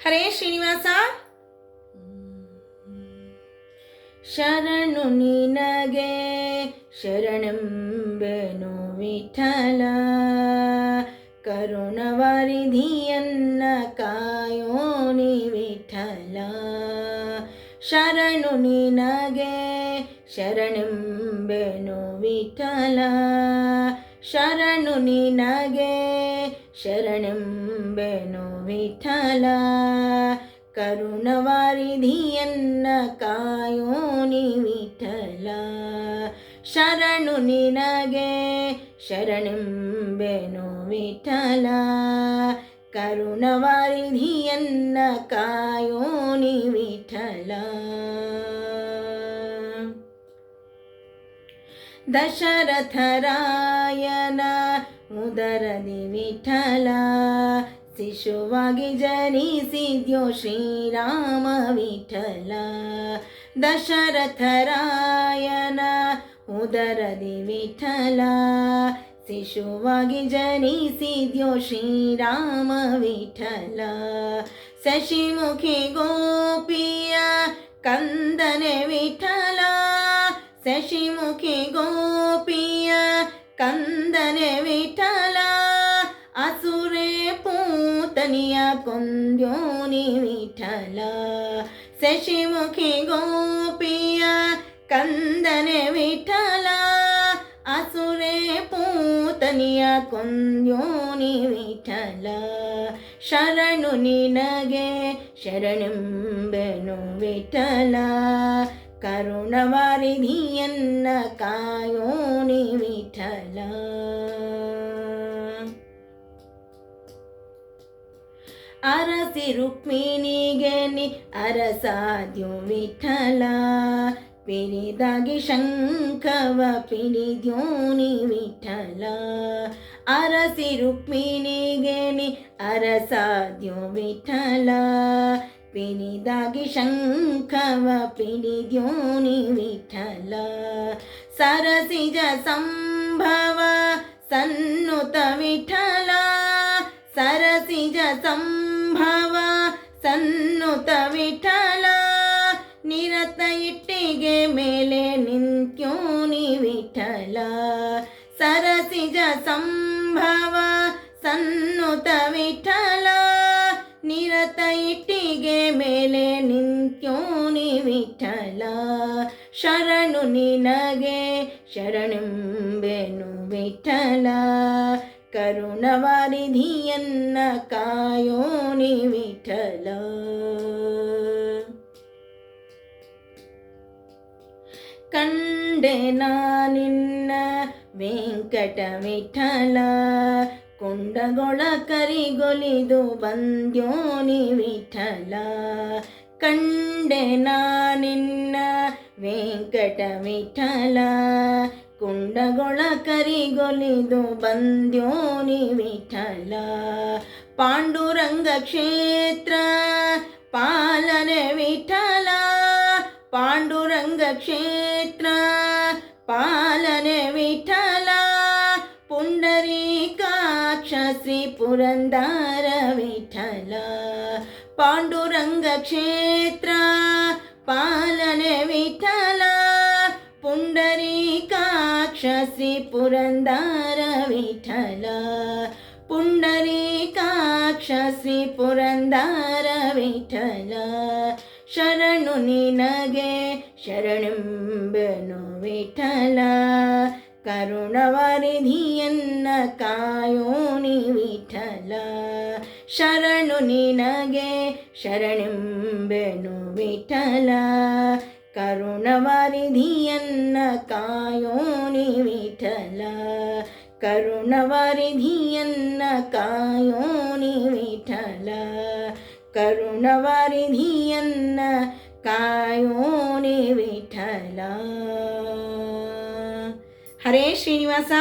ಹರೇ ಶ್ರೀನಿವಾಸ. ಶರಣು ನಿನಗೆ ಶರಣೆಂಬೆನು ವಿಠಲ, ಕರುಣವಾರಿಧಿಯನ್ನ ಕಾಯೋನಿ ವಿಠಲ. ಶರಣು ನಿನಗೆ ಶರಣೆಂಬೆನು ವಿಠಲ, ಶರಣು ನಿನಗೆ ಶರಣೆಂಬೆನು ವಿಠಲ, ಕರುಣವಾರಿಧಿಯನ್ನ ಕಾಯೋನಿ ವಿಠಲ. ಶರಣು ನಿನಗೆ ಶರಣೆಂಬೆನು ವಿಠಲ, ಕರುಣವಾರಿಧಿಯನ್ನ ಕಾಯೋನಿ ವಿಠಲ. ದಶರಥರಾಯನ ಉದರದಿ ವಿಠಲ, ಶಿಶುವಾಗಿ ಜನಿಸಿದ್ಯೋ ಶ್ರೀರಾಮ ವಿಠಲ. ದಶರಥರಾಯನ ಉದರದಿ ವಿಠಲ, ಶಿಶುವಾಗಿ ಜನಿಸಿದ್ಯೋ ಶ್ರೀರಾಮ ವಿಠಲ. ಶಶಿಮುಖಿ ಗೋಪಿಯ ಕಂದನೆ ವಿಠಲ, ಶಶಿಮುಖಿ ಗೋಪಿಯ ಕಂದನೆ ವಿಠಲ, ಅಸುರೆ ಪೂತನಿಯ ಕೊಂದ್ಯೋನಿ ವಿಠಲ. ಶಶಿಮುಖಿ ಗೋಪಿಯ ಕಂದನೆ ವಿಠಲ, ಅಸುರೆ ಪೂತನಿಯ ಕೊಂದ್ಯೋನಿ ವಿಠಲ. ಶರಣು ನಿನಗೆ ಶರಣೆಂಬೆನು ವಿಠಲ, ಕರುಣವಾರಿಧಿಯನ್ನ ಕಾಯೋನಿ ವಿಠಲ. ಅರಸಿ ರುಕ್ಮಿಣಿಗೆ ನಿ ಅರಸಾದ್ಯೋ ವಿಠಲ, ಪಿರಿದಾಗಿ ಶಂಖವ ಪಿಡಿದ್ಯೋನಿ ವಿಠಲ. ಅರಸಿ ರುಕ್ಮಿಣಿಗೆ ನಿ ಅರಸಾದ್ಯೋ ವಿಠಲ, ಪಿರಿದಾಗಿ ಶಂಖವ ಪಿಡಿದ್ಯೋನಿ ವಿಠಲ. ಸರಸಿಜ ಸಂಭವ ಸನ್ನುತ ವಿಠಲ, ಸರಸಿಜ ಸಂಭವ ಸನ್ನುತ ವಿಠಲ, ನಿರತ ಇಟ್ಟಿಗೆ ಮೇಲೆ ನಿಂತ್ಯೋನಿ ವಿಠಲ. ಸರಸಿಜ ಸಂಭವ ಸನ್ನುತ ವಿಠಲ, ನಿರತ ಇಟ್ಟಿಗೆ ಮೇಲೆ ನಿಂತ್ಯೋನಿ ವಿಠಲ. ಶರಣು ನಿನಗೆ ಶರಣೆಂಬೆನು ವಿಠಲ, ಕರುಣವಾರಿಧಿಯನ್ನ ಕಾಯೋನಿ ವಿಠಲ. ಕಂಡೆ ನಾನಿನ್ನ ವೆಂಕಟ ವಿಠಲ, ಕೊಂಡಗೊಳ ಕರಿಗೊಲಿದು ಬಂದ್ಯೋನಿ ವಿಠಲ. ಕಂಡೆ ನಾನಿನ್ನ ವೆಂಕಟ ವಿಠಲ, ಕುಂಡಗೊಳ ಕರಿಗೊಲಿದು ಬಂದ್ಯೋನಿ ವಿಠಲ. ಪಾಂಡುರಂಗ ಕ್ಷೇತ್ರ ಪಾಲನೆ ವಿಠಲ, ಪಾಂಡುರಂಗ ಕ್ಷೇತ್ರ ಪಾಲನೆ ವಿಠಲ, ಪುಂಡರೀಕಾಕ್ಷ ಶ್ರೀ ಪುರಂದರ ವಿಠಲ. ಪಾಂಡುರಂಗ ಕ್ಷೇತ್ರ ಪಾಲನೆ ವಿಠಲ, ಪುಂಡರೀಕಾಕ್ಷ ಶ್ರೀ ಪುರಂದರ ವಿಠಲ. ಪುಂಡರೀಕಾಕ್ಷ ಶ್ರೀ ಪುರಂದರ ವಿಠಲ. ಶರಣು ನಿನಗೆ ಶರಣೆಂಬೆನು ವಿಠಲ, ಕರುಣವಾರಿಧಿಯನ್ನ ಕಾಯೋನಿ ವಿಠಲ. ಶರಣು ನಿನಗೆ ಶರಣೆಂಬೆನು ವಿಠಲ, ಕರುಣವಾರಿಧಿಯನ್ನ ಕಾಯೋನಿ ವಿಠಲ. ಕರುಣವಾರಿಧಿಯನ್ನ ಕಾಯೋನಿ ವಿಠಲ, ಕರುಣವಾರಿಧಿಯನ್ನ ಕಾಯೋನಿ ವಿಠಲ. ಹರೇ ಶ್ರೀನಿವಾಸ.